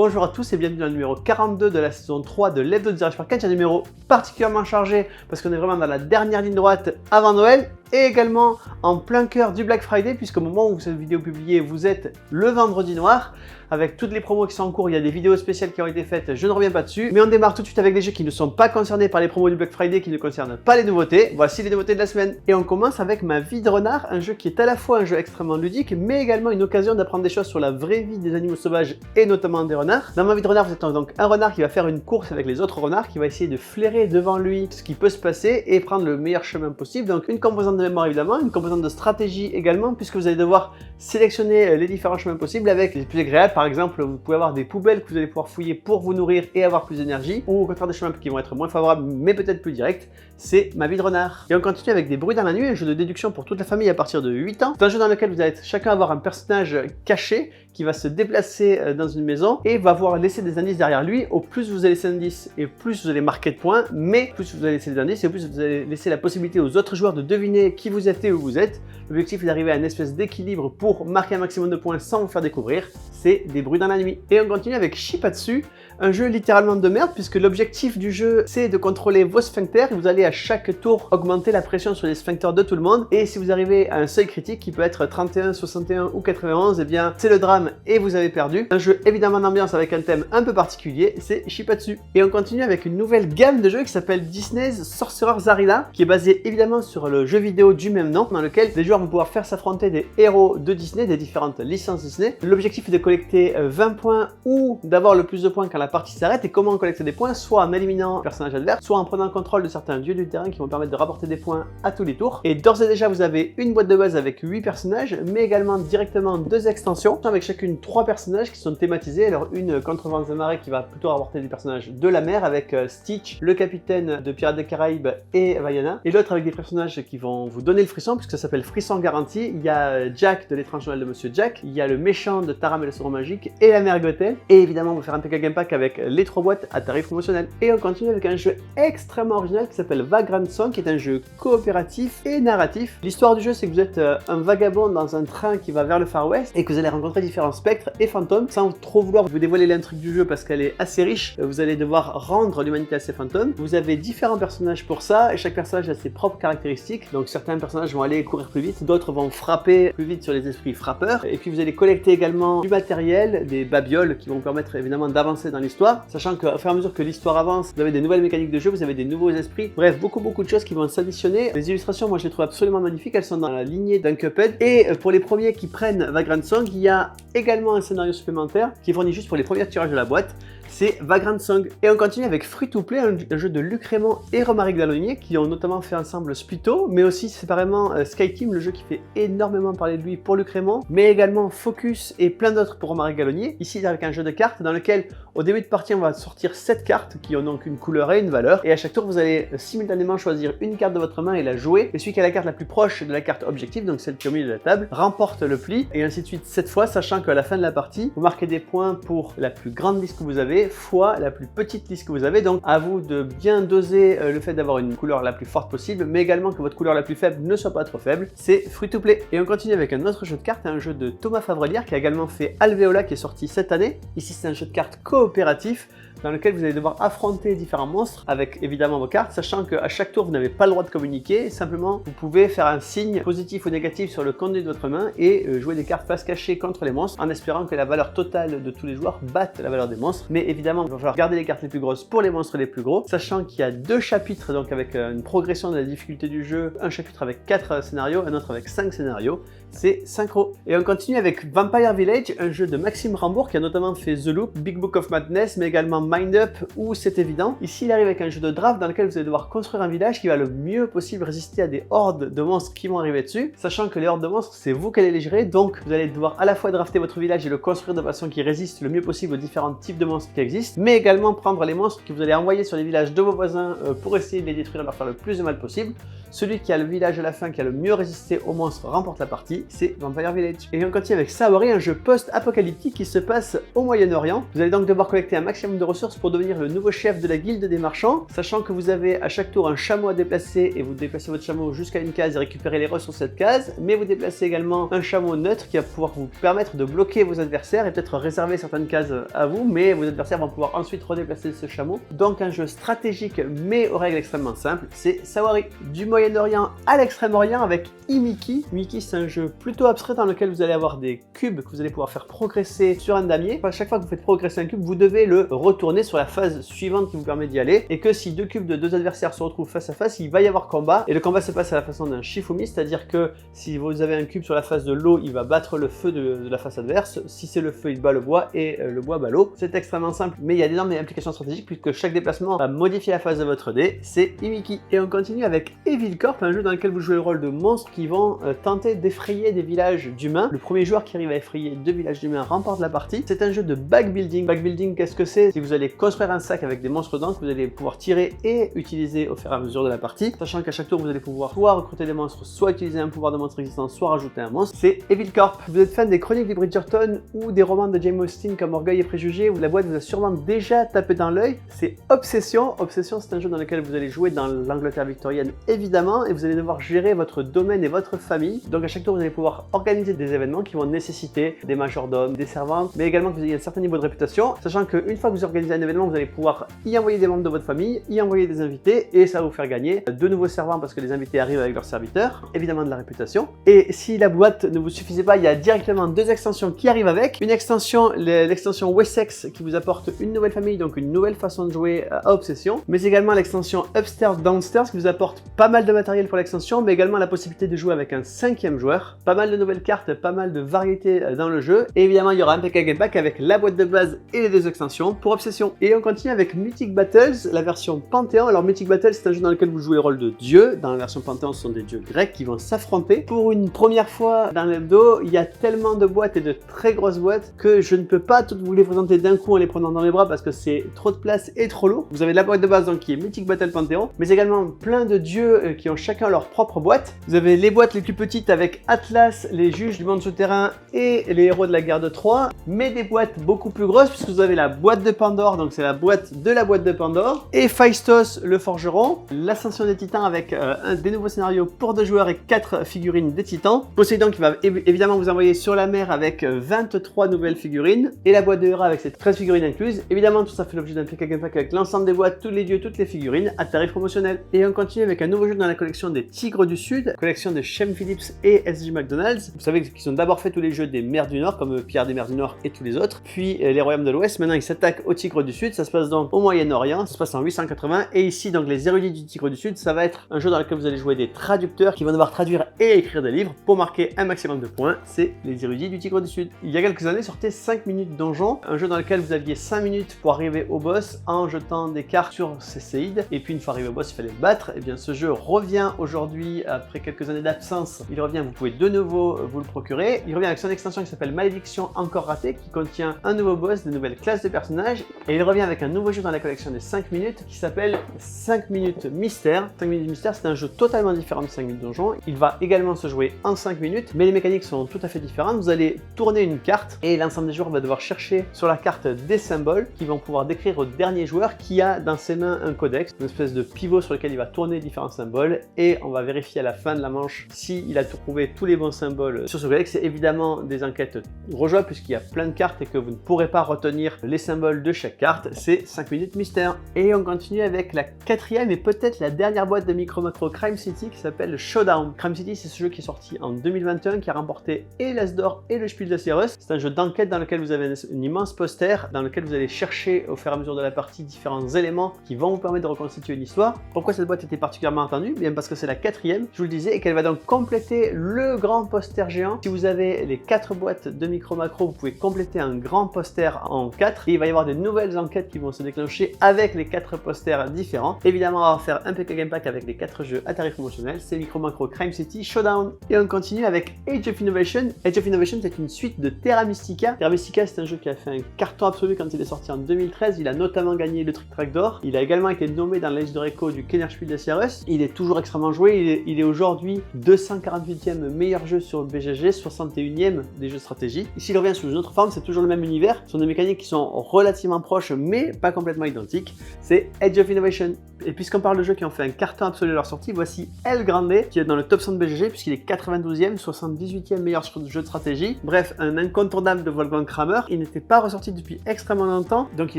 Bonjour à tous et bienvenue dans le numéro 42 de la saison 3 de l'Hebdo de Direct par Catch, un numéro particulièrement chargé parce qu'on est vraiment dans la dernière ligne droite avant Noël et également en plein cœur du Black Friday puisqu'au moment où cette vidéo est publiée, vous êtes le vendredi noir. Avec toutes les promos qui sont en cours, il y a des vidéos spéciales qui ont été faites, je ne reviens pas dessus. Mais on démarre tout de suite avec des jeux qui ne sont pas concernés par les promos du Black Friday, qui ne concernent pas les nouveautés. Voici les nouveautés de la semaine. Et on commence avec Ma Vie de Renard, un jeu qui est à la fois un jeu extrêmement ludique, mais également une occasion d'apprendre des choses sur la vraie vie des animaux sauvages et notamment des renards. Dans Ma Vie de Renard, vous êtes donc un renard qui va faire une course avec les autres renards, qui va essayer de flairer devant lui ce qui peut se passer et prendre le meilleur chemin possible. Donc une composante de mémoire évidemment, une composante de stratégie également, puisque vous allez devoir sélectionner les différents chemins possibles avec les plus agréables. Par exemple, vous pouvez avoir des poubelles que vous allez pouvoir fouiller pour vous nourrir et avoir plus d'énergie, ou au contraire des chemins qui vont être moins favorables mais peut-être plus directs. C'est Ma Vie de Renard. Et on continue avec Des Bruits dans la nuit, un jeu de déduction pour toute la famille à partir de 8 ans. C'est un jeu dans lequel vous allez chacun avoir un personnage caché qui va se déplacer dans une maison et va pouvoir laisser des indices derrière lui. Au plus vous allez laisser d'indices et plus vous allez marquer de points, mais plus vous allez laisser des indices et plus vous allez laisser la possibilité aux autres joueurs de deviner qui vous êtes et où vous êtes. L'objectif est d'arriver à une espèce d'équilibre pour marquer un maximum de points sans vous faire découvrir. C'est Des Bruits dans la nuit. Et on continue avec Shipatsu, un jeu littéralement de merde puisque l'objectif du jeu c'est de contrôler vos sphincters. Vous allez à chaque tour augmenter la pression sur les sphincters de tout le monde et si vous arrivez à un seuil critique qui peut être 31, 61 ou 91, eh bien c'est le drame et vous avez perdu. Un jeu évidemment d'ambiance avec un thème un peu particulier, c'est Shipatsu. Et on continue avec une nouvelle gamme de jeux qui s'appelle Disney's Sorcerer's Arena, qui est basée évidemment sur le jeu vidéo du même nom, dans lequel les joueurs vont pouvoir faire s'affronter des héros de Disney, des différentes licences Disney. L'objectif est de collecter 20 points ou d'avoir le plus de points quand la partie s'arrête. Et comment on collecte des points? Soit en éliminant un personnage adverse, soit en prenant le contrôle de certains lieux du terrain qui vont permettre de rapporter des points à tous les tours. Et d'ores et déjà vous avez une boîte de base avec 8 personnages, mais également directement 2 extensions, avec chacune 3 personnages qui sont thématisés. Alors une contre vents et marées qui va plutôt rapporter des personnages de la mer avec Stitch, le capitaine de Pirates des Caraïbes et Vaiana, et l'autre avec des personnages qui vont vous donner le frisson puisque ça s'appelle Frisson Garanti. Il y a Jack de l'étrange Noël de Monsieur Jack, il y a le méchant de Taram et le Sauron Magique et la mère Gothel, et évidemment on va faire un PK Game Pack avec les 3 boîtes à tarif promotionnel. Et on continue avec un jeu extrêmement original qui s'appelle Vagrant Song, qui est un jeu coopératif et narratif. L'histoire du jeu c'est que vous êtes un vagabond dans un train qui va vers le Far West et que vous allez rencontrer différents spectres et fantômes. Sans trop vouloir vous dévoiler l'intrigue du jeu parce qu'elle est assez riche, vous allez devoir rendre l'humanité à ces fantômes. Vous avez différents personnages pour ça et chaque personnage a ses propres caractéristiques. Donc certains personnages vont aller courir plus vite, d'autres vont frapper plus vite sur les esprits frappeurs. Et puis vous allez collecter également du matériel, des babioles qui vont permettre évidemment d'avancer dans l'histoire, sachant qu'au fur et à mesure que l'histoire avance, vous avez des nouvelles mécaniques de jeu, vous avez des nouveaux esprits, bref, beaucoup de choses qui vont s'additionner. Les illustrations, moi je les trouve absolument magnifiques, elles sont dans la lignée d'un Cuphead. Et pour les premiers qui prennent Vagrant Song, il y a également un scénario supplémentaire qui est fourni juste pour les premiers tirages de la boîte. C'est Vagrant Song. Et on continue avec Free to Play, un jeu de Luc Raymond et Romaric Dallonier qui ont notamment fait ensemble Splitto, mais aussi séparément Sky Team, le jeu qui fait énormément parler de lui pour Luc Raymond, mais également Focus et plein d'autres pour Romaric Dallonier. Ici avec un jeu de cartes dans lequel au début de partie on va sortir 7 cartes qui ont donc une couleur et une valeur, et à chaque tour vous allez simultanément choisir une carte de votre main et la jouer, et celui qui a la carte la plus proche de la carte objective, donc celle qui est au milieu de la table, remporte le pli, et ainsi de suite 7 fois, sachant qu'à la fin de la partie vous marquez des points pour la plus grande liste que vous avez fois la plus petite liste que vous avez. Donc à vous de bien doser le fait d'avoir une couleur la plus forte possible, mais également que votre couleur la plus faible ne soit pas trop faible. C'est Free to Play. Et on continue avec un autre jeu de cartes, un jeu de Thomas Favrelière qui a également fait Alvéola qui est sorti cette année. Ici c'est un jeu de cartes coopératif dans lequel vous allez devoir affronter différents monstres avec évidemment vos cartes, sachant qu'à chaque tour vous n'avez pas le droit de communiquer, simplement vous pouvez faire un signe positif ou négatif sur le contenu de votre main et jouer des cartes face cachée contre les monstres en espérant que la valeur totale de tous les joueurs batte la valeur des monstres. Mais évidemment il va falloir garder les cartes les plus grosses pour les monstres les plus gros, sachant qu'il y a 2 chapitres donc avec une progression de la difficulté du jeu, un chapitre avec 4 scénarios, un autre avec 5 scénarios. C'est synchro. Et on continue avec Vampire Village, un jeu de Maxime Rambourg qui a notamment fait The Loop, Big Book of Madness, mais également Mind Up ou C'est évident. Ici il arrive avec un jeu de draft dans lequel vous allez devoir construire un village qui va le mieux possible résister à des hordes de monstres qui vont arriver dessus, sachant que les hordes de monstres c'est vous qui allez les gérer, donc vous allez devoir à la fois drafter votre village et le construire de façon qui résiste le mieux possible aux différents types de monstres qui existent, mais également prendre les monstres que vous allez envoyer sur les villages de vos voisins pour essayer de les détruire et leur faire le plus de mal possible. Celui qui a le village à la fin qui a le mieux résisté aux monstres remporte la partie, c'est Vampire Village. Et on continue avec Saori, un jeu post-apocalyptique qui se passe au Moyen-Orient. Vous allez donc devoir collecter un maximum de ressources ressources pour devenir le nouveau chef de la guilde des marchands, sachant que vous avez à chaque tour un chameau à déplacer et vous déplacez votre chameau jusqu'à une case et récupérez les ressources sur cette case, mais vous déplacez également un chameau neutre qui va pouvoir vous permettre de bloquer vos adversaires et peut-être réserver certaines cases à vous, mais vos adversaires vont pouvoir ensuite redéplacer ce chameau. Donc un jeu stratégique mais aux règles extrêmement simples, c'est Sawari. Du Moyen-Orient à l'Extrême-Orient avec Imiki. Imiki, c'est un jeu plutôt abstrait dans lequel vous allez avoir des cubes que vous allez pouvoir faire progresser sur un damier. À chaque fois que vous faites progresser un cube, vous devez le retourner sur la phase suivante qui vous permet d'y aller, et que si deux cubes de deux adversaires se retrouvent face à face, il va y avoir combat, et le combat se passe à la façon d'un Shifumi, c'est-à-dire que si vous avez un cube sur la face de l'eau, il va battre le feu de la face adverse, si c'est le feu, il bat le bois, et le bois bat l'eau. C'est extrêmement simple, mais il y a d'énormes implications stratégiques puisque chaque déplacement va modifier la phase de votre dé. C'est Imiki. Et on continue avec Evil Corp, un jeu dans lequel vous jouez le rôle de monstres qui vont tenter d'effrayer des villages d'humains. Le premier joueur qui arrive à effrayer 2 villages d'humains remporte la partie. C'est un jeu de backbuilding. Backbuilding, qu'est-ce que c'est? Si vous allez construire un sac avec des monstres dedans que vous allez pouvoir tirer et utiliser au fur et à mesure de la partie, sachant qu'à chaque tour vous allez pouvoir soit recruter des monstres, soit utiliser un pouvoir de monstre existant, soit rajouter un monstre. C'est Evil Corp. Vous êtes fan des chroniques des Bridgerton ou des romans de Jane Austen comme Orgueil et Préjugés, où la boîte vous a sûrement déjà tapé dans l'œil. C'est Obsession. Obsession, c'est un jeu dans lequel vous allez jouer dans l'Angleterre victorienne évidemment, et vous allez devoir gérer votre domaine et votre famille. Donc à chaque tour vous allez pouvoir organiser des événements qui vont nécessiter des majordomes, des servantes, mais également que vous ayez un certain niveau de réputation, sachant qu'une fois que vous organisez un événement, vous allez pouvoir y envoyer des membres de votre famille, y envoyer des invités, et ça va vous faire gagner de nouveaux servants parce que les invités arrivent avec leurs serviteurs, évidemment de la réputation. Et si la boîte ne vous suffisait pas, il y a directement deux extensions qui arrivent avec. Une extension, l'extension Wessex, qui vous apporte une nouvelle famille, donc une nouvelle façon de jouer à Obsession, mais également l'extension Upstairs Downstairs qui vous apporte pas mal de matériel pour l'extension, mais également la possibilité de jouer avec un 5e joueur, pas mal de nouvelles cartes, pas mal de variétés dans le jeu, et évidemment il y aura un PK Game Pack avec la boîte de base et les deux extensions pour Obsession. Et on continue avec Mythic Battles, la version Panthéon. Alors Mythic Battles, c'est un jeu dans lequel vous jouez le rôle de dieux. Dans la version Panthéon, ce sont des dieux grecs qui vont s'affronter. Pour une première fois dans l'hebdo, il y a tellement de boîtes et de très grosses boîtes que je ne peux pas toutes vous les présenter d'un coup en les prenant dans les bras parce que c'est trop de place et trop lourd. Vous avez la boîte de base donc qui est Mythic Battle Panthéon, mais également plein de dieux qui ont chacun leur propre boîte. Vous avez les boîtes les plus petites avec Atlas, les juges du monde souterrain et les héros de la guerre de Troie, mais des boîtes beaucoup plus grosses puisque vous avez la boîte de Pandore, donc c'est la boîte de Pandore, et Phaistos le forgeron, l'ascension des titans avec des nouveaux scénarios pour 2 joueurs et 4 figurines des titans, Poséidon qui va évidemment vous envoyer sur la mer avec 23 nouvelles figurines, et la boîte de Hera avec ses 13 figurines incluses. Évidemment tout ça fait l'objet d'un PK Game Pack avec l'ensemble des boîtes, tous les dieux, toutes les figurines à tarif promotionnel. Et on continue avec un nouveau jeu dans la collection des Tigres du Sud, collection de Shem Phillips et SG McDonald's. Vous savez qu'ils ont d'abord fait tous les jeux des mers du Nord comme Pierre des mers du Nord et tous les autres, puis les royaumes de l'Ouest. Maintenant ils s'attaquent aux Tigres du Sud. Ça se passe donc au Moyen-Orient, ça se passe en 880, et ici donc les érudits du Tigre du Sud, ça va être un jeu dans lequel vous allez jouer des traducteurs qui vont devoir traduire et écrire des livres pour marquer un maximum de points. C'est les érudits du Tigre du Sud. Il y a quelques années sortait 5 minutes donjon, un jeu dans lequel vous aviez 5 minutes pour arriver au boss en jetant des cartes sur ces séides, et puis une fois arrivé au boss il fallait le battre. Et bien ce jeu revient aujourd'hui après quelques années d'absence. Il revient, vous pouvez de nouveau vous le procurer. Il revient avec son extension qui s'appelle Malédiction encore ratée, qui contient un nouveau boss, des nouvelles classes de personnages, et il revient avec un nouveau jeu dans la collection des 5 minutes qui s'appelle 5 minutes mystère. 5 minutes mystère, c'est un jeu totalement différent de 5 minutes donjon. Il va également se jouer en 5 minutes, mais les mécaniques sont tout à fait différentes. Vous allez tourner une carte et l'ensemble des joueurs va devoir chercher sur la carte des symboles qui vont pouvoir décrire au dernier joueur qui a dans ses mains un codex, une espèce de pivot sur lequel il va tourner différents symboles, et on va vérifier à la fin de la manche s'il a trouvé tous les bons symboles sur ce codex. C'est évidemment des enquêtes rejouables puisqu'il y a plein de cartes et que vous ne pourrez pas retenir les symboles de chaque carte. C'est 5 minutes mystère. Et on continue avec la 4e et peut-être la dernière boîte de Micro Macro Crime City qui s'appelle Showdown. Crime City, c'est ce jeu qui est sorti en 2021 qui a remporté et l'As d'Or et le Spiel des Jahres. C'est un jeu d'enquête dans lequel vous avez un immense poster dans lequel vous allez chercher au fur et à mesure de la partie différents éléments qui vont vous permettre de reconstituer une histoire. Pourquoi cette boîte était particulièrement attendue? Bien parce que c'est la 4e, je vous le disais, et qu'elle va donc compléter le grand poster géant. Si vous avez les 4 boîtes de Micro Macro, vous pouvez compléter un grand poster en 4, et il va y avoir de nouvelles enquêtes qui vont se déclencher avec les 4 posters différents. Évidemment, on va faire un PK Game Pack avec les 4 jeux à tarif promotionnel. C'est Micro Macro Crime City Showdown. Et on continue avec Age of Innovation. Age of Innovation, c'est une suite de Terra Mystica. Terra Mystica, c'est un jeu qui a fait un carton absolu quand il est sorti en 2013. Il a notamment gagné le Trick Track d'or. Il a également été nommé dans l'Age de Reco du Kennerspiel des Jahres. Il est toujours extrêmement joué. Il est aujourd'hui 248e meilleur jeu sur BGG, 61e des jeux de stratégie. Ici, il revient sous une autre forme. C'est toujours le même univers. Ce sont des mécaniques qui sont relativement proche mais pas complètement identique, c'est Age of Innovation. Et puisqu'on parle de jeux qui ont fait un carton absolu à leur sortie, voici El Grande qui est dans le top 100 de BGG puisqu'il est 92e, 78e meilleur jeu de stratégie. Bref, un incontournable de Wolfgang Kramer. Il n'était pas ressorti depuis extrêmement longtemps, donc il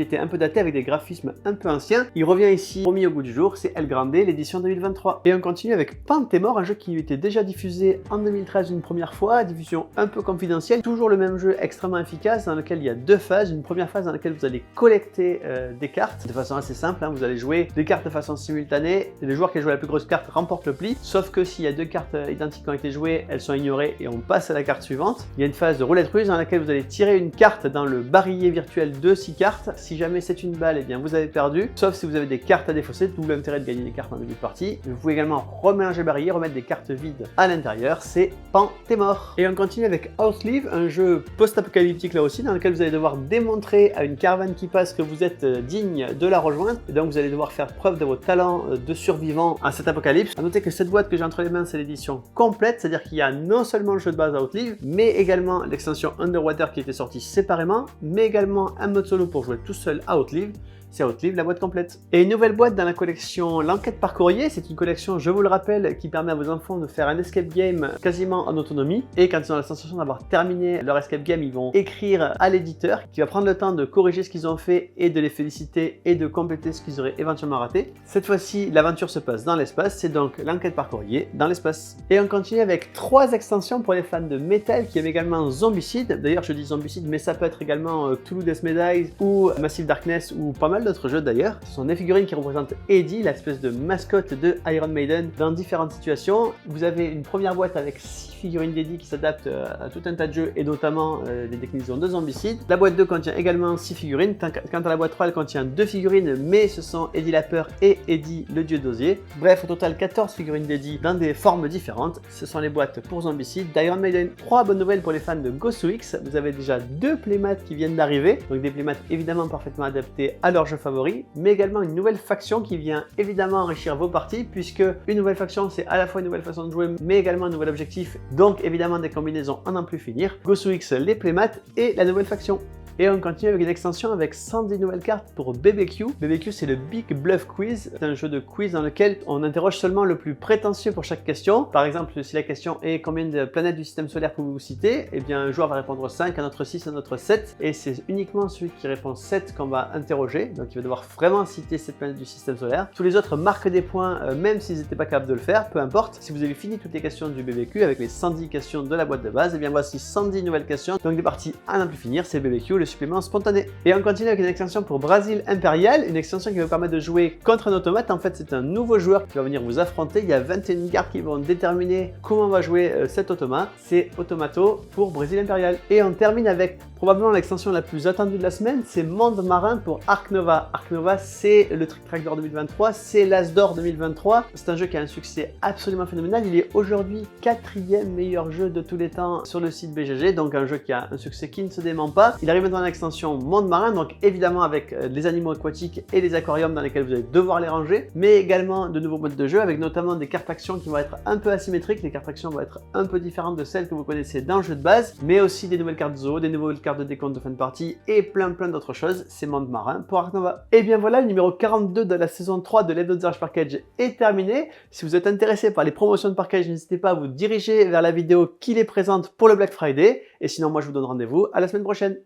était un peu daté avec des graphismes un peu anciens. Il revient ici remis au goût du jour, c'est El Grande, l'édition 2023. Et on continue avec Pantémor, un jeu qui était déjà diffusé en 2013 une première fois, diffusion un peu confidentielle, toujours le même jeu extrêmement efficace dans lequel il y a deux phases. Une première phase dans laquelle vous allez collecter des cartes de façon assez simple, hein. Vous allez jouer des cartes de façon simultanée, et le joueur qui a joué la plus grosse carte remporte le pli, sauf que s'il y a deux cartes identiques qui ont été jouées, elles sont ignorées et on passe à la carte suivante. Il y a une phase de roulette russe dans laquelle vous allez tirer une carte dans le barillet virtuel de 6 cartes. Si jamais c'est une balle, et bien vous avez perdu, sauf si vous avez des cartes à défausser, d'où l'intérêt de gagner des cartes en début de partie. Vous pouvez également remélanger le barillet, remettre des cartes vides à l'intérieur, c'est Pantémor. Et on continue avec Outlive, un jeu post-apocalyptique là aussi, dans lequel vous allez devoir démontrer à une caravane qui passe que vous êtes digne de la rejoindre, et donc vous allez devoir faire preuve de vos talents de survivant à cet apocalypse. A noter que cette boîte que j'ai entre les mains, c'est l'édition complète, c'est-à-dire qu'il y a non seulement le jeu de base Outlive, mais également l'extension Underwater qui était sortie séparément, mais également un mode solo pour jouer tout seul à Outlive. C'est Outlive, la boîte complète. Et une nouvelle boîte dans la collection L'Enquête par courrier, c'est une collection, je vous le rappelle, qui permet à vos enfants de faire un escape game quasiment en autonomie. Et quand ils ont la sensation d'avoir terminé leur escape game, ils vont écrire à l'éditeur qui va prendre le temps de corriger ce qu'ils ont fait et de les féliciter et de compléter ce qu'ils auraient éventuellement raté. Cette fois-ci, l'aventure se passe dans l'espace, c'est donc L'Enquête par courrier dans l'espace. Et on continue avec 3 extensions pour les fans de Metal qui aiment également Zombicide. D'ailleurs, je dis Zombicide, mais ça peut être également Cthulhu Death Medaille ou Massive Darkness ou pas mal d'autres jeux d'ailleurs. Ce sont des figurines qui représentent Eddie, l'espèce de mascotte de Iron Maiden, dans différentes situations. Vous avez une première boîte avec 6 figurines d'Eddie qui s'adaptent à tout un tas de jeux et notamment les déclinaisons de Zombicide. La boîte 2 contient également 6 figurines. Quant à la boîte 3, elle contient 2 figurines, mais ce sont Eddie la Peur et Eddie le dieu d'osier. Bref, au total 14 figurines d'Eddie dans des formes différentes. Ce sont les boîtes pour Zombicide, d'Iron Maiden. 3 bonnes nouvelles pour les fans de Ghost Weeks. Vous avez déjà 2 playmats qui viennent d'arriver, donc des playmats évidemment parfaitement adaptés à leur jeu favori, mais également une nouvelle faction qui vient évidemment enrichir vos parties, puisque une nouvelle faction c'est à la fois une nouvelle façon de jouer, mais également un nouvel objectif, donc évidemment des combinaisons à n'en plus finir. Ghost Weeks, les playmats et la nouvelle faction. Et on continue avec une extension avec 110 nouvelles cartes pour BBQ. BBQ, c'est le Big Bluff Quiz. C'est un jeu de quiz dans lequel on interroge seulement le plus prétentieux pour chaque question. Par exemple, si la question est combien de planètes du système solaire pouvez-vous citer, eh bien un joueur va répondre 5, un autre 6, un autre 7. Et c'est uniquement celui qui répond 7 qu'on va interroger. Donc il va devoir vraiment citer cette planète du système solaire. Tous les autres marquent des points, même s'ils n'étaient pas capables de le faire, peu importe. Si vous avez fini toutes les questions du BBQ avec les 110 questions de la boîte de base, eh bien voici 110 nouvelles questions. Donc des parties à n'en plus finir, c'est BBQ, le supplément spontané. Et on continue avec une extension pour Brasil Impérial, une extension qui va vous permettre de jouer contre un automate. En fait, c'est un nouveau joueur qui va venir vous affronter. Il y a 21 cartes qui vont déterminer comment va jouer cet automate. C'est Automato pour Brasil Impérial. Et on termine avec probablement l'extension la plus attendue de la semaine, c'est Monde Marin pour Ark Nova. Ark Nova, c'est le Trick Track d'or 2023, c'est l'As d'or 2023. C'est un jeu qui a un succès absolument phénoménal. Il est aujourd'hui 4e meilleur jeu de tous les temps sur le site BGG, donc un jeu qui a un succès qui ne se dément pas. Il arrive dans l'extension Monde Marin, donc évidemment avec les animaux aquatiques et les aquariums dans lesquels vous allez devoir les ranger, mais également de nouveaux modes de jeu avec notamment des cartes actions qui vont être un peu asymétriques. Les cartes actions vont être un peu différentes de celles que vous connaissez dans le jeu de base, mais aussi des nouvelles cartes zoo, des nouvelles cartes de décompte de fin de partie et plein d'autres choses. C'est Monde Marin pour Ark Nova. Et bien voilà, le numéro 42 de la saison 3 de l'Hebdo Tirage Package est terminé. Si vous êtes intéressé par les promotions de Package, n'hésitez pas à vous diriger vers la vidéo qui les présente pour le Black Friday. Et sinon, moi je vous donne rendez-vous à la semaine prochaine.